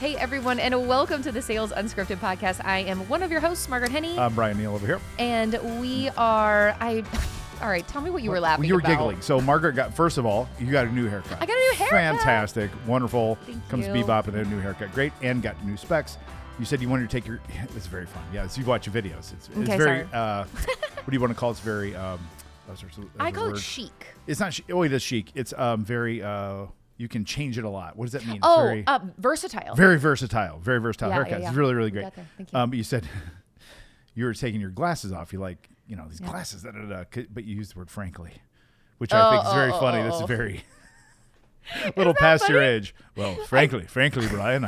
Hey, everyone, and welcome to the Sales Unscripted podcast. I am one of your hosts, Margaret Henney. I'm Brian Neal over here. And we are... All right, tell me what you were laughing about. You were giggling. So Margaret first of all, you got a new haircut. I got a new haircut. Fantastic. Wonderful. Thank Comes you. bebop and a new haircut. Great. And got new specs. You said you wanted to take your... It's very fun. Yeah, so you watch your videos. It's Okay, very... sorry. what do you want to call it? It's very... I call it chic. It's not... Oh, it is chic. It's very... you can change it a lot. What does that mean? It's Oh, very, versatile. very versatile. Very versatile Yeah, haircut. yeah. It's really, really great. Got there. Thank you. But you said you were taking your glasses off. You like, these glasses, but you used the word frankly, which I think is very funny. That's very little past your age. Well, frankly, Brian,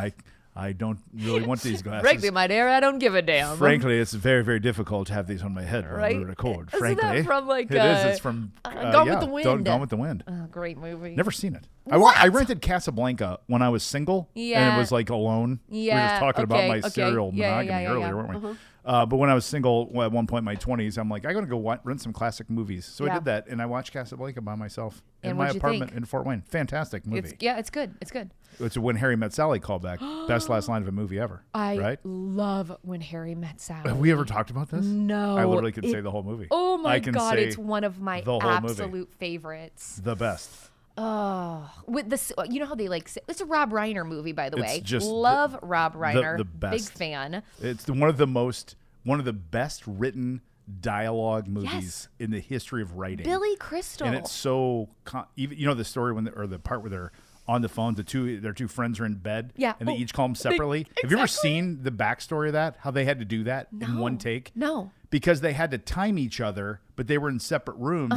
I don't really want these glasses. Frankly, my dear, I don't give a damn. Frankly, it's very, very difficult to have these on my head while we record. Isn't Frankly, that from like it is. It's from Gone with the Wind. Gone with the Wind. Oh, great movie. Never seen it. What? I rented Casablanca when I was single. Yeah. And it was like alone. Yeah. We were just talking about my okay. serial Yeah, monogamy earlier, yeah. weren't we? But when I was single, at one point in my 20s, I'm like, I got to go rent some classic movies. So I did that, and I watched Casablanca by myself in my apartment in Fort Wayne. Fantastic movie. It's good. It's good. It's a When Harry Met Sally callback. Best last line of a movie ever. I love When Harry Met Sally. Have we ever talked about this? No. I literally could say the whole movie. Oh my I can God, say it's one of my the whole absolute favorites. The best. Oh, with this, you know how they like, it's a Rob Reiner movie, by the way. Just love Rob Reiner. the best. Big fan. It's one of the best written dialogue movies in the history of writing. Billy Crystal. And it's so even the story or the part where they're on the phone, their two friends are in bed, and they each call them separately. Have you ever seen the backstory of that? How they had to do that in one take? No. Because they had to time each other, but they were in separate rooms.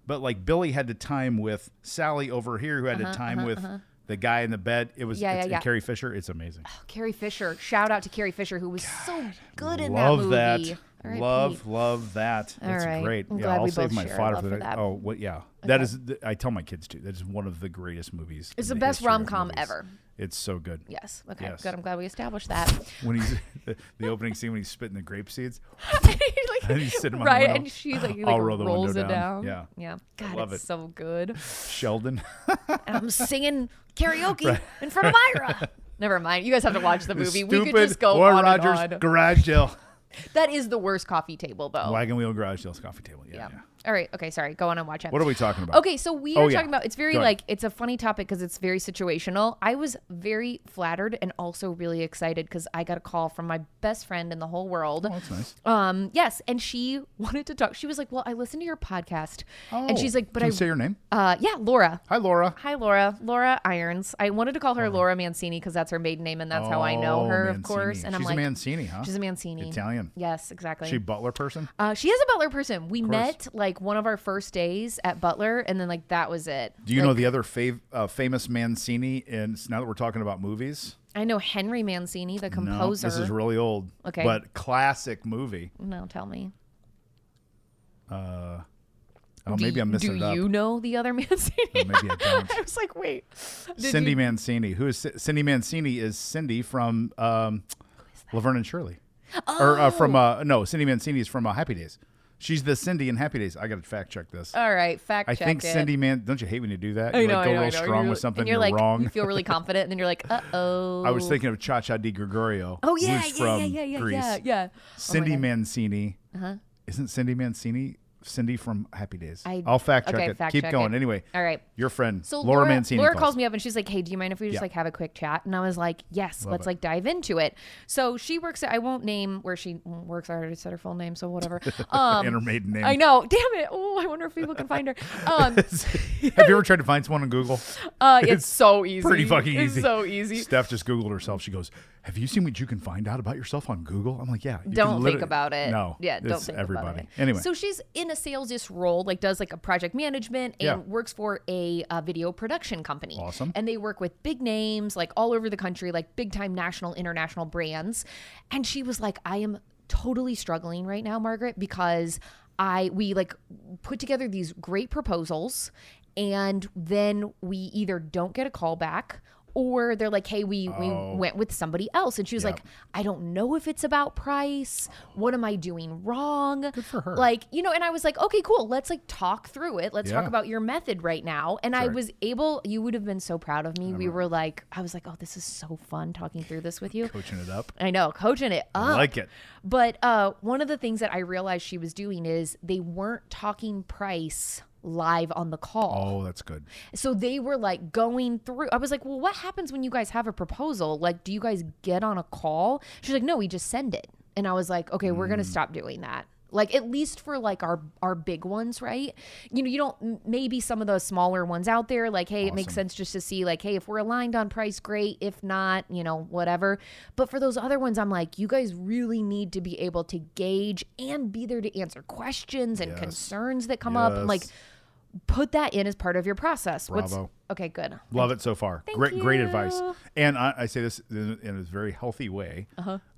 But like Billy had to time with Sally over here, who had to time with the guy in the bed. It was and Carrie Fisher. It's amazing. Oh, Carrie Fisher. Shout out to Carrie Fisher, who was so good in that movie. Love that. That's great. I'm glad I'll we save both my share fodder love for for that. that. Oh, what? Yeah. That is. I tell my kids too. That is one of the greatest movies. It's the in best history of rom-com movies. ever. It's so good. Yes. Okay. Yes. Good. I'm glad we established that. When he's the opening scene when he's spitting the grape seeds, Like, and he's sitting on right, the window. and she's like, I'll roll the rolls window it down. down. Yeah. God, love it's it. so good. Sheldon. And I'm singing karaoke in front of Myra. Never mind. You guys have to watch the movie. We could Stupid just go Roy on Rogers and on. garage sale. That is the worst coffee table, though. Wagon wheel garage sales coffee table. Yeah. All right. Okay. Sorry. Go on and watch it. What are we talking about? Okay. So we are talking about, it's very it's a funny topic because it's very situational. I was very flattered and also really excited because I got a call from my best friend in the whole world. Oh, that's nice. Yes. And she wanted to talk. She was like, well, I listened to your podcast. Oh, and she's like, but can you say your name? Yeah, Laura. Hi, Laura. Hi, Laura. Laura Irons. I wanted to call her Laura Mancini because that's her maiden name and that's how I know her, of course. And she's I'm like, a Mancini, huh? She's a Mancini. Italian. Yes, exactly. She a Butler person? She is a Butler person. We met like one of our first days at Butler, and then like that was it. Do you know the other famous Mancini? And now that we're talking about movies, I know Henry Mancini, the composer. No, this is really old. Okay, but classic movie. No, tell me. Maybe I'm missing it up. Do you know the other Mancini? Maybe I don't. I was like, wait. Cindy Mancini. Who is Cindy Mancini? Is Cindy from Laverne and Shirley? Oh. Or Cindy Mancini is from Happy Days. She's the Cindy in Happy Days. I got to fact check this. All right, fact check. I think Cindy don't you hate when you do that? I know, go I know. real strong with something, and you're like, wrong. You feel really confident, and then you're like, uh-oh. I was thinking of Cha Cha Di Gregorio. Oh, yeah, who's from Greece. Yeah. Cindy Mancini. Isn't Cindy Mancini Cindy from Happy Days? I'll fact check it. Keep going. Anyway. All right. Your friend, so Laura Mancini. Laura calls me up and she's like, hey, do you mind if we just like have a quick chat? And I was like, yes, let's like dive into it. So she works I won't name where she works. I already said her full name, so whatever. And her maiden name. I know. Damn it. Oh, I wonder if people can find her. Have you ever tried to find someone on Google? It's so easy. Pretty fucking easy. It's so easy. Steph just Googled herself. She goes, have you seen what you can find out about yourself on Google? I'm like, yeah. Don't think about it. No. Yeah, don't think everybody. about it. Anyway. So she's in a sales role, like does like a project management and works for a video production company. Awesome. And they work with big names like all over the country, like big time national, international brands. And she was like, I am totally struggling right now, Margaret, because we like put together these great proposals and then we either don't get a call back or they're like, hey, we went with somebody else. And she was like, I don't know if it's about price. What am I doing wrong? Good for her. Like, you know, and I was like, okay, cool. Let's like talk through it. Let's talk about your method right now. And I was able, you would have been so proud of me. I was like, oh, this is so fun talking through this with you. Coaching it up. I know, coaching it up. I like it. But one of the things that I realized she was doing is they weren't talking price live on the call. Oh, that's good. So they were like going through. I was like, well, what happens when you guys have a proposal? Like, do you guys get on a call? She's like, no, we just send it. And I was like, okay, we're going to stop doing that. Like, at least for like our big ones, right? You know, you don't, maybe some of the smaller ones out there, like, hey, it makes sense just to see like, hey, if we're aligned on price, great. If not, you know, whatever. But for those other ones, I'm like, you guys really need to be able to gauge and be there to answer questions and concerns that come up. And like, put that in as part of your process. Bravo. Okay, good. Love it so far. Thank Great you. advice. And I say this in a very healthy way.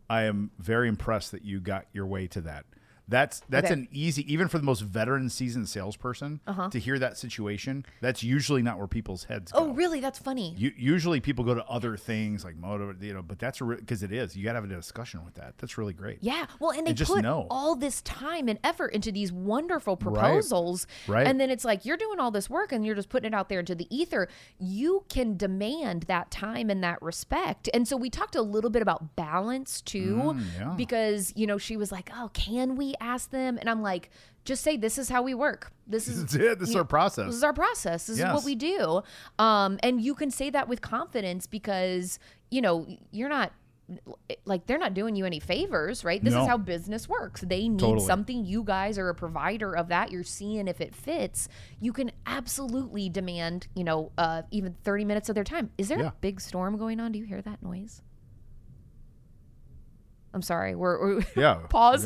I am very impressed that you got your way to that. That's an easy, even for the most veteran seasoned salesperson to hear that situation. That's usually not where people's heads go. Oh, really? That's funny. Usually people go to other things like motive, you know, but that's because it is. You got to have a discussion with that. That's really great. Yeah. Well, and they just put know. all this time and effort into these wonderful proposals. Right. And then it's like, you're doing all this work and you're just putting it out there into the ether. You can demand that time and that respect. And so we talked a little bit about balance too, because, you know, she was like, oh, can we ask them? And I'm like, just say, this is how we work. This is it. This is our process. This is our process. This is what we do. And you can say that with confidence because, you know, you're not like, they're not doing you any favors, right? This is how business works. They need something. You guys are a provider of that. You're seeing if it fits. You can absolutely demand, you know, even 30 minutes of their time. Is there a big storm going on? Do you hear that noise? I'm sorry. We're pause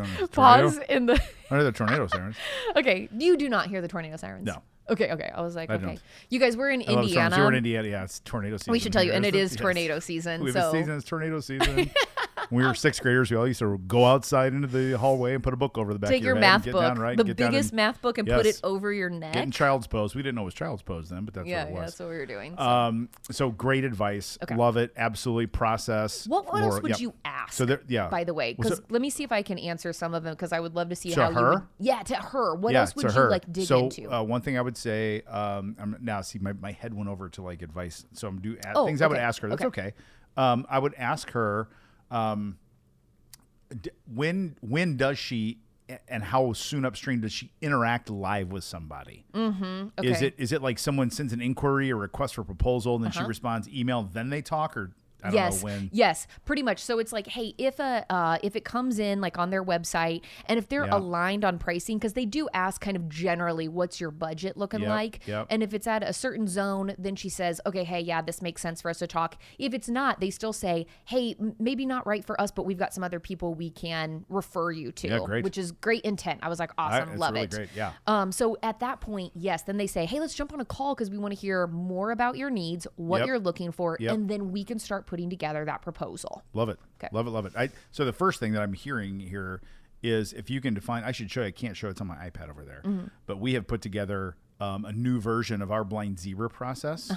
in the. I hear the tornado sirens. Okay, you do not hear the tornado sirens. No. Okay. I was like, I okay. don't. You guys, we're in Indiana. We're in Indiana. Yeah, it's tornado season. We should tell you, and it is tornado season. We have a season. It's tornado season. When we were sixth graders, we all used to go outside into the hallway and put a book over the back Take of your your head. math Get book, down, right, the biggest math book, and put it over your neck. Get in child's pose. We didn't know it was child's pose then, but that's what it was. Yeah, that's what we were doing. So, so great advice. Okay. Love it. Absolutely. Process. What else would you ask? So by the way, because let me see if I can answer some of them, because I would love to see to how her? you would. Yeah, to her. What else would you like dig into? So one thing I would say, now see my head went over to like advice. So I'm doing things I would ask her. That's okay. I would ask her, when does she and how soon upstream does she interact live with somebody? Okay. Is it like someone sends an inquiry or request for proposal and then she responds email, then they talk, or I don't know when. Yes, pretty much. So it's like, hey, if it comes in like on their website, and if they're aligned on pricing, because they do ask kind of generally, what's your budget looking like? And if it's at a certain zone, then she says, okay, hey, yeah, this makes sense for us to talk. If it's not, they still say, hey, maybe not right for us, but we've got some other people we can refer you to. Yeah, great. Which is great intent. I was like, awesome, love really it. Great. Yeah. So at that point, yes, then they say, hey, let's jump on a call because we want to hear more about your needs, what you're looking for, and then we can start putting together that proposal. Love it. Okay. Love it. So the first thing that I'm hearing here is, if you can define, I should show you, I can't show it, it's on my iPad over there, but we have put together a new version of our blind zebra process,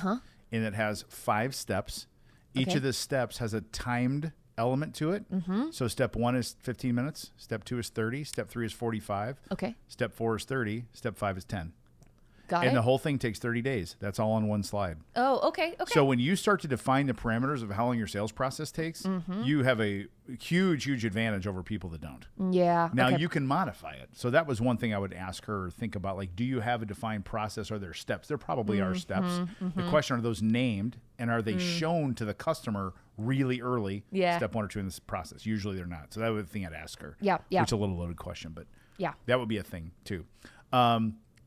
and it has 5 steps. Each of the steps has a timed element to it. So step 1 is 15 minutes. Step 2 is 30. Step 3 is 45. Okay. Step 4 is 30. Step 5 is 10. Got it. And the whole thing takes 30 days. That's all on one slide. Oh, okay. So when you start to define the parameters of how long your sales process takes, you have a huge advantage over people that don't. Yeah. Now you can modify it. So that was one thing I would ask her, think about, like, do you have a defined process? Are there steps? There probably are steps. The question, are those named, and are they shown to the customer really early? Yeah. Step 1 or 2 in this process. Usually they're not. So that would be the thing I'd ask her. Yeah. Which is a little loaded question, but that would be a thing too.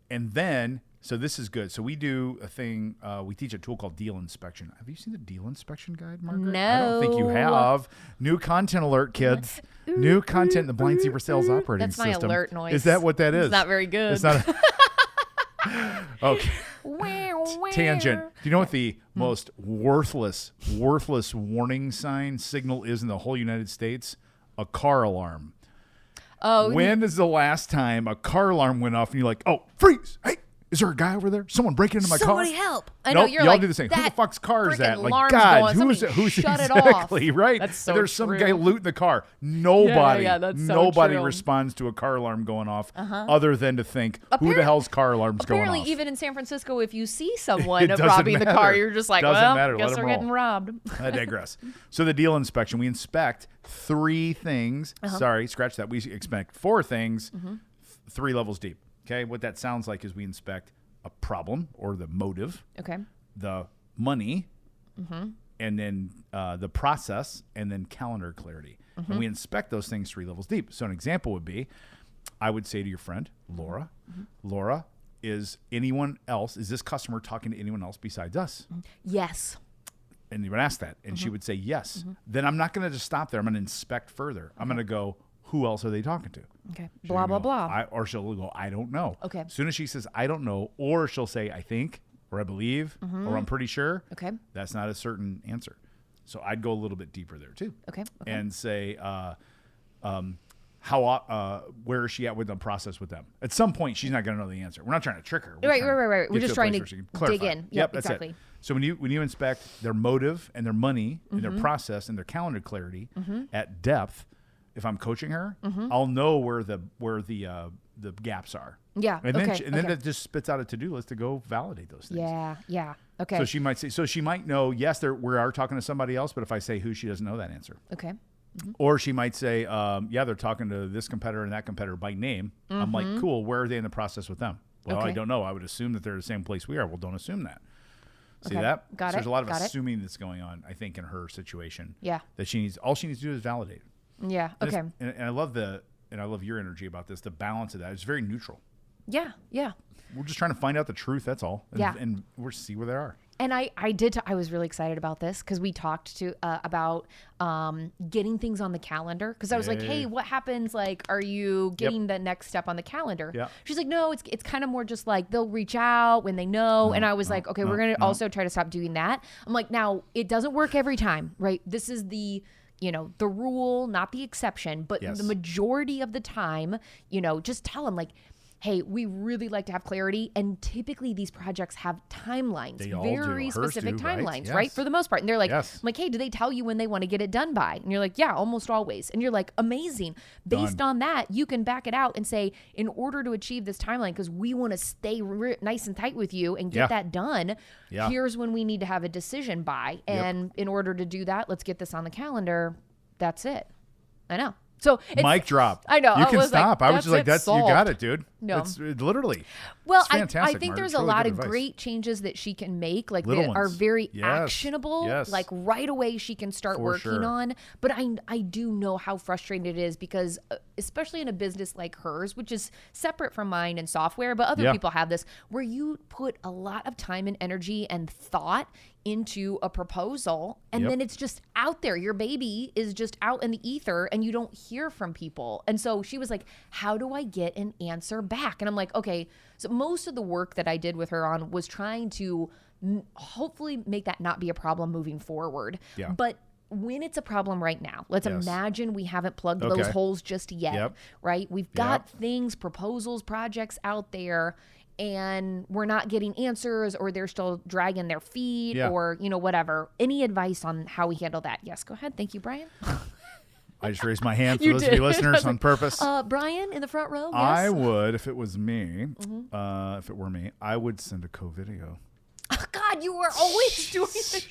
And then, so this is good. So we do a thing, we teach a tool called Deal Inspection. Have you seen the Deal Inspection Guide, Margaret? No. I don't think you have. New content alert, kids. New content in the Blind Zebra Sales Operating System. That's my alert noise. Is that what that is? It's not very good. It's not. Okay. Tangent. Do you know what the most worthless warning signal is in the whole United States? A car alarm. Oh. When is the last time a car alarm went off and you're like, oh, freeze. Hey, Is there a guy over there? Someone breaking into my car? Somebody help. I know, Nope, you're y'all like, do the same. Who the that fuck's car is that? freaking Like, alarm's God, going. who's Somebody shut it exactly, off. right? That's so There's some true. guy looting the car. Nobody, Yeah, that's so nobody true. responds to a car alarm going off other than to think, who the hell's car alarm's going off? Apparently, even in San Francisco, if you see someone It doesn't robbing the car, matter. you're just like, Doesn't well, matter. Let guess 'em we're roll. getting robbed. I digress. So the deal inspection, we inspect 3 things. Sorry, scratch that. We expect 4 things, 3 levels deep. Okay, what that sounds like is we inspect a problem or the motive, Okay. the money, and then the process, and then calendar clarity. And we inspect those things 3 levels deep. So an example would be, I would say to your friend, Laura, Laura, is this customer talking to anyone else besides us? Yes. And you would ask that, and she would say yes. Then I'm not going to just stop there. I'm going to inspect further. I'm going to go, who else are they talking to? Okay. She'll Blah, blah, go, blah. or she'll go, I don't know. Okay. As soon as she says, I don't know, or she'll say, I think, or I believe, or I'm pretty sure. Okay. That's not a certain answer. So I'd go a little bit deeper there too. Okay. And say, where is she at with the process with them? At some point, she's not going to know the answer. We're not trying to trick her. Right. We're get just a trying place to where she can dig clarify. in. Yep, that's exactly. it. So when you inspect their motive and their money and their process and their calendar clarity at depth, if I'm coaching her, I'll know where the gaps are. Yeah. And then okay. then it just spits out a to-do list to go validate those things. Yeah. Yeah. Okay. So she might know, yes, we are talking to somebody else, but if I say who, she doesn't know that answer. Okay. Or she might say, yeah, they're talking to this competitor and that competitor by name. I'm like, cool, where are they in the process with them? Well, Okay. I don't know. I would assume that they're the same place we are. Well, don't assume that. See Okay. that? Got So it. there's a lot of Got it. assuming that's going on, I think, in her situation. Yeah. That all she needs to do is validate. Yeah. Okay. And I love your energy about this, the balance of that. It's very neutral. Yeah. Yeah. We're just trying to find out the truth. That's all. And, Yeah. And we'll see where they are. And I was really excited about this because we talked about getting things on the calendar because I was like, hey, what happens? Like, are you getting the next step on the calendar? Yeah. She's like, no, it's kind of more just like they'll reach out when they know. And I was like, okay, we're going to also try to stop doing that. I'm like, now it doesn't work every time, right? This is the rule, not the exception, but Yes. the majority of the time, just tell them like, hey, we really like to have clarity. And typically these projects have timelines, They all very do. Hers specific do, right? timelines, Yes. right? For the most part. And they're like, Yes. I'm like, hey, do they tell you when they want to get it done by? And you're like, yeah, almost always. And you're like, amazing. Based on that, you can back it out and say, in order to achieve this timeline, because we want to stay nice and tight with you and get that done, here's when we need to have a decision by. And in order to do that, let's get this on the calendar. That's it. I know. So mic drop. I know. You I can was like, stop. I was just like, that's you it, got solved. it, dude. No. It's literally. Well, it's fantastic, I think Margaret. there's It's a really lot good of advice. great changes that she can make, like Little that are ones. very Yes. actionable. Yes. Like right away, she can start For working sure. on. But I do know how frustrating it is because, especially in a business like hers, which is separate from mine and software, but other people have this, where you put a lot of time and energy and thought into a proposal and then it's just out there. Your baby is just out in the ether and you don't hear from people. And so she was like, how do I get an answer back? And I'm like, okay, so most of the work that I did with her on was trying to hopefully make that not be a problem moving forward. Yeah. But when it's a problem right now, let's imagine we haven't plugged those holes just yet, right? We've got things, proposals, projects out there, and we're not getting answers, or they're still dragging their feet, or whatever. Any advice on how we handle that? Yes, go ahead. Thank you, Brian. I just raised my hand for You those did. of you listeners on purpose. Brian in the front row. Yes. I would, if it was me, if it were me, I would send a co-video. Oh, God, you were always doing this.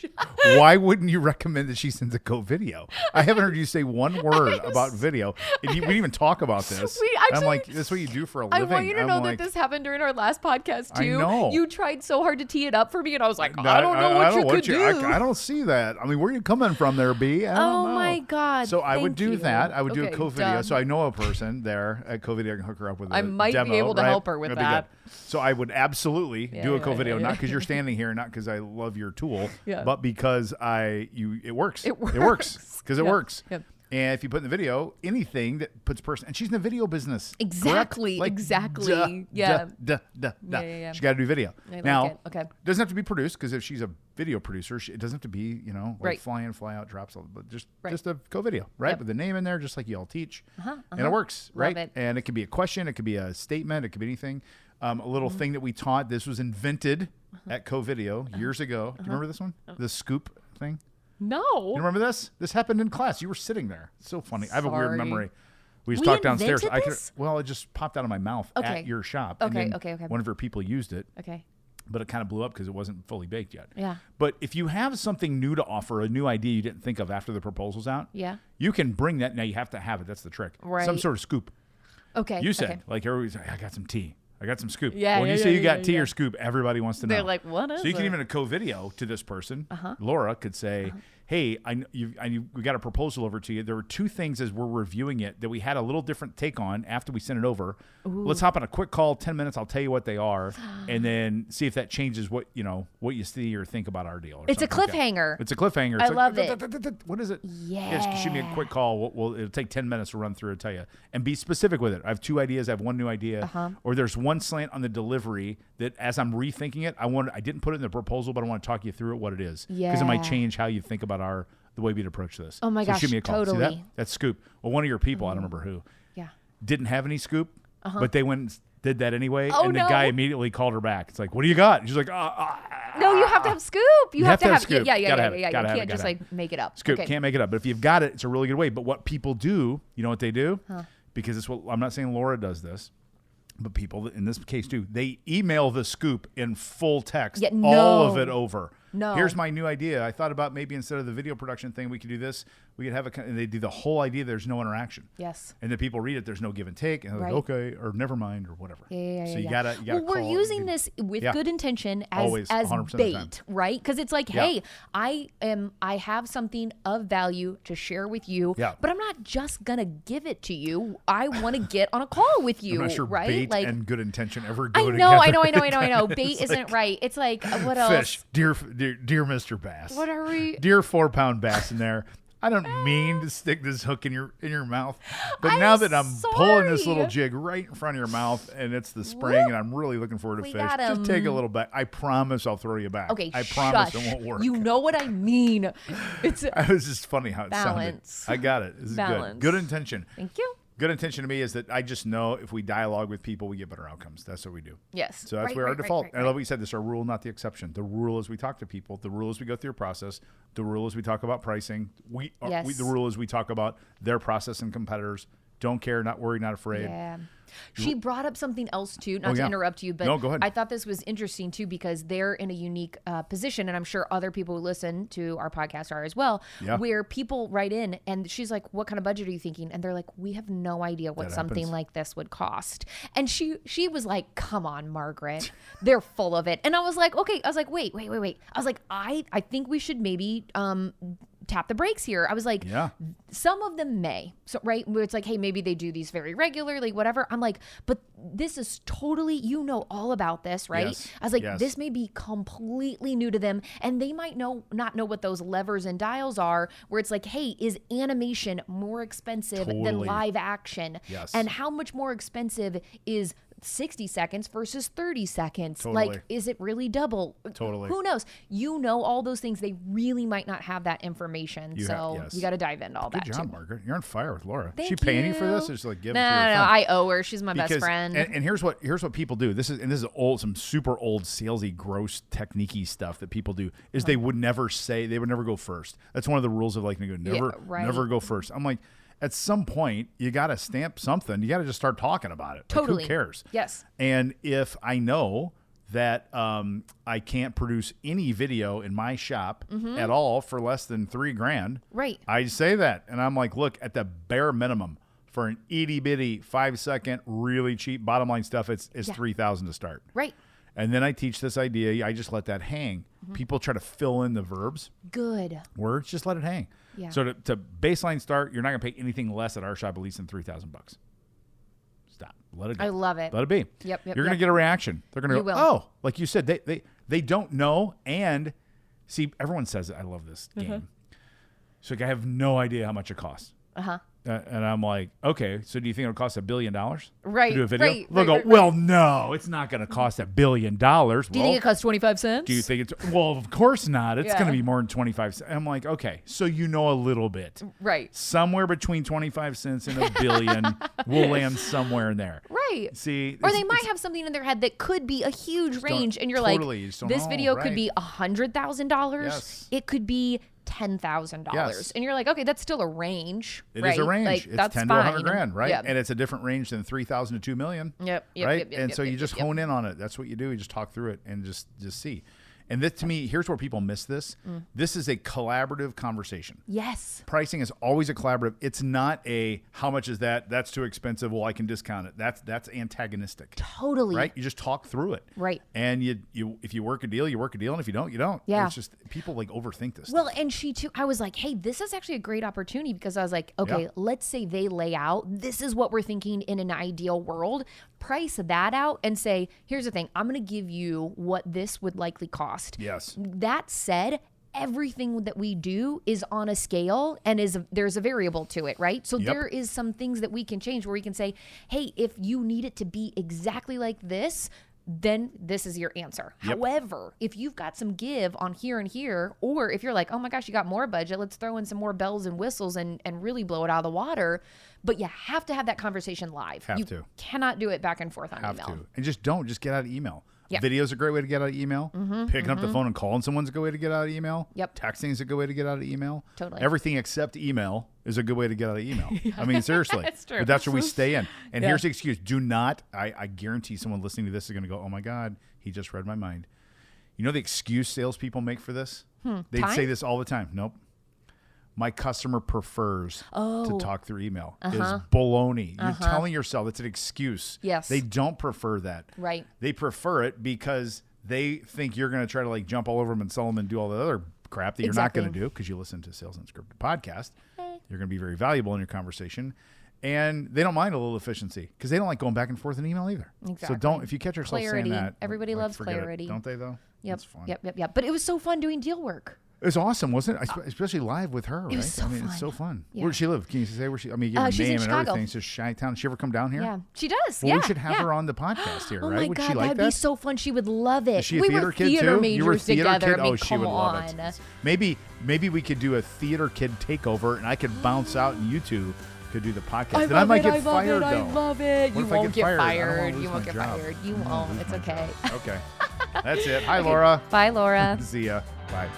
Why wouldn't you recommend that she sends a co-video? I haven't heard you say one word about video. And we didn't even talk about this. I'm like, that's what you do for a living. I want you to know like, that this happened during our last podcast too. I know. You tried so hard to tee it up for me, and I was like, I don't know what you could do. I don't see that. I mean, where are you coming from there, B? I don't know. My God. So I would thank do you. that. I would do a Okay, co-video. done. So I know a person there at co-video. I can hook her up with a I might be demo, able to right? help her with That'd be that. good. So I would absolutely do a co-video, yeah. not because you're standing here, not because I love your tool, Yeah. but because it works. It It works because it works. Yep. And if you put in the video anything that puts person, and she's in the video business. Exactly. Like, exactly. Yeah. Yeah. She got to do video. Now, it. Okay. it doesn't have to be produced because if she's a video producer, it doesn't have to be, like fly in, fly out, drops, but just a co-video, right? Yep. With the name in there, just like you all teach. And it Uh-huh. works, right? Love it. And it could be a question. It could be a statement. It could be anything. A little thing that we taught. This was invented at co-video years ago. Do you remember this one? The scoop thing? No. You remember this? This happened in class. You were sitting there. It's so funny. I have a weird Sorry. memory. We just We talked downstairs. invented this? It just popped out of my mouth at your shop. Okay, And then okay. One of your people used it, Okay. but it kind of blew up because it wasn't fully baked yet. Yeah. But if you have something new to offer, a new idea you didn't think of after the proposal's out, Yeah. you can bring that. Now you have to have it. That's the trick. Right. Some sort of scoop. Okay. You said, okay. like everybody's like, I got some tea. I got some scoop. Yeah, When yeah, you say yeah, you got yeah, tea yeah. or scoop, everybody wants to know. They're like, what is So you can it? even a co-video to this person. Laura could say, hey, we got a proposal over to you. There were two things as we're reviewing it that we had a little different take on after we sent it over. Ooh. Let's hop on a quick call, 10 minutes. I'll tell you what they are, and then see if that changes what you see or think about our deal. Or It's a something like that. cliffhanger. It's a cliffhanger. I It's love like, it. What is it? Yeah. Just shoot me a quick call. It'll take 10 minutes to run through and tell you. And be specific with it. I have two ideas. I have one new idea. Or there's one slant on the delivery that as I'm rethinking it, I didn't put it in the proposal, but I want to talk you through it, what it is. Because it might Yeah. change how you think about the way we'd approach this. Oh my so gosh, shoot me a call. See that? totally. That's scoop. Well, one of your people, I don't remember who, Yeah. didn't have any scoop, but they went and did that anyway. Oh, and the no. guy immediately called her back. It's like, what do you got? And she's like, No, you have to have scoop. You have to have scoop. Yeah. Gotta have it. You Gotta have can't it. just Gotta like make it up. Scoop, Okay. can't make it up. But if you've got it, it's a really good way. But what people do, you know what they do? Because it's what I'm not saying Laura does this, but people in this case do. They email the scoop in full text, Yeah, all no. of it over. No. Here's my new idea. I thought about maybe instead of the video production thing, we could do this. We could have and they do the whole idea. There's no interaction. Yes. And then people read it. There's no give and take. And they're Right. like, okay, or never mind, or whatever. Yeah. So you gotta Well, we're call using it. this with Yeah. good intention Always, as 100% of the time. bait, right? Because it's like, Yeah. hey, I have something of value to share with you, Yeah. but I'm not just gonna give it to you. I want to get on a call with you, I'm not sure right? bait Like, and good intention ever I go know. together. Bait It's isn't like right. It's like what else? fish, dear Mr. Bass. What are we? Dear 4-pound bass in there. I don't mean to stick this hook in your mouth, but I'm now that I'm pulling this sorry. little jig right in front of your mouth and it's the spring and I'm really looking forward to We fish, got just 'em. take a little bit. I promise I'll throw you back. Okay, I promise shush. it won't work. You know what I mean. It's It was just funny how it Balance. sounded. I got it. This is Balance. good. Good intention. Thank you. Good intention to me is that I just know if we dialogue with people, we get better outcomes. That's what we do. Yes. So that's where our default. And I love what you said. This is our rule, not the exception. The rule is we talk to people. The rule is we go through a process. The rule is we talk about pricing. Yes. The rule is we talk about their process and competitors. Don't care, not worried, not afraid. Yeah. She brought up something else too, not to yeah. interrupt you, but No, go ahead. I thought this was interesting too because they're in a unique position, and I'm sure other people who listen to our podcast are as well, Yeah. where people write in and she's like, what kind of budget are you thinking? And they're like, we have no idea what That something happens. like this would cost. And she was like, come on, Margaret, they're full of it. And I was like, okay, I was like, wait. I was like, I think we should maybe tap the brakes here. I was like, Yeah. some of them may. So, right, where it's like, hey, maybe they do these very regularly, whatever. I'm like, but this is totally, all about this, right? Yes. I was like, Yes. this may be completely new to them, and they might not know what those levers and dials are, where it's like, hey, is animation more expensive than Totally. live action? Yes. And how much more expensive is 60 seconds versus 30 seconds? Totally. Like, is it really double? Totally. Who knows? All those things. They really might not have that information. You You got to dive into all Good that job, too. Margaret. You're on fire with Laura. Thank She paying you for you. this? Or just like give No, it to your friend? I owe her. She's my best Because- friend. And here's what people do. This is old, some super old salesy, gross, techniquey stuff that people do. Is they would never go first. That's one of the rules of like never right. go first. I'm like, at some point you got to stamp something. You got to just start talking about it. Like, Totally. who cares? Yes. And if I know that I can't produce any video in my shop at all for less than $3,000, Right. I say that, and I'm like, look, at the bare minimum for an itty bitty 5-second, really cheap bottom line stuff, it's $3,000 to start. Right. And then I teach this idea. I just let that hang. People try to fill in the verbs, Good. words, just let it hang. Yeah. So to baseline start, you're not gonna pay anything less at our shop at least than $3,000. Stop. Let it go. I love it. Let it be. Yep, You're gonna yep. get a reaction. They're gonna You go, will. oh, like you said, they don't know. And see, everyone says it. I love this game. So like, I have no idea how much it costs. And I'm like, okay, so do you think it'll cost $1 billion right, to do a video? right, They'll go, well, no, it's not going to cost $1 billion. Do you think it costs 25 cents? Do you think it's, well, of course not. It's Yeah. going to be more than 25 cents. I'm like, okay, so you know a little bit. Right. Somewhere between 25 cents and $1 billion, we'll land somewhere in there. Right. See, Or they might have something in their head that could be a huge range, and you're totally, you like, just don't this know, video could right. be $100,000. Yes. It could be $10,000, Yes. and you're like, okay, that's still a range. It right? is a range. Like, It's that's 10 fine. to 100 grand, right? Yep. And it's a different range than 3,000 to 2 million. Yep. Right. And so you just hone in on it. That's what you do. You just talk through it and just see. And this, to me, here's where people miss this. This is a collaborative conversation. Yes. Pricing is always a collaborative. It's not a how much is that? That's too expensive. Well, I can discount it. That's antagonistic. Totally. Right? You just talk through it. Right. And you if you work a deal, you work a deal, and if you don't, you don't. Yeah. It's just people like overthink this. Well, and she too, I was like, hey, this is actually a great opportunity, because I was like, okay, Yeah. let's say they lay out, this is what we're thinking in an ideal world, price that out and say, here's the thing, I'm going to give you what this would likely cost. Yes. That said, everything that we do is on a scale, and there's a variable to it, right? So Yep. there is some things that we can change, where we can say, hey, if you need it to be exactly like this, then this is your answer. Yep. However, if you've got some give on here and here, or if you're like, oh my gosh, you got more budget, let's throw in some more bells and whistles and really blow it out of the water. But you have to have that conversation live. Have you to. cannot do it back and forth on Have email. to. And just get out of email. Yeah. Video's a great way to get out of email. Picking up the phone and calling someone's a good way to get out of email. Yep. Texting is a good way to get out of email. Totally. Everything except email is a good way to get out of email. I mean, seriously. It's true. But that's where we stay in. And Yeah. here's the excuse. Do not, I guarantee someone listening to this is going to go, oh my God, he just read my mind. You know the excuse salespeople make for this? They'd Time? say this all the time. Nope. My customer prefers to talk through email. Is baloney. You're telling yourself it's an excuse. Yes. They don't prefer that. Right. They prefer it because they think you're going to try to like jump all over them and sell them and do all the other crap that you're not going to do, because you listen to Sales Unscripted podcast. You're going to be very valuable in your conversation. And they don't mind a little efficiency, because they don't like going back and forth in email either. Exactly. So if you catch yourself Clarity. saying that. Everybody loves forget it. clarity. Don't they though? Yep. It's fun. Yep. But it was so fun doing deal work. It was awesome, wasn't it? Especially live with her, right? was so I mean, it's so fun. fun. Yeah. Where does she live? Can you say where she? I mean, you give her a She's in name and Chicago. everything. It's just Chi-Town. Does she ever come down here? Yeah, she does. Well, yeah, we should have yeah. her on the podcast here, Oh right? my Would God, she like that'd that? be so fun. She would love it. Is she a we theater were kid theater too? majors You were a theater together. kid? I mean, Oh, she come would love on. it. Maybe we could do a theater kid takeover, and I could bounce out, and you two could do the podcast. Then I might get fired though. I love it. What You if I won't get I don't wanna fired. lose You won't my get job. fired. You I don't wanna won't. lose It's my okay. job. Okay. That's it. Hi, Laura. Bye, Laura. See ya. Bye.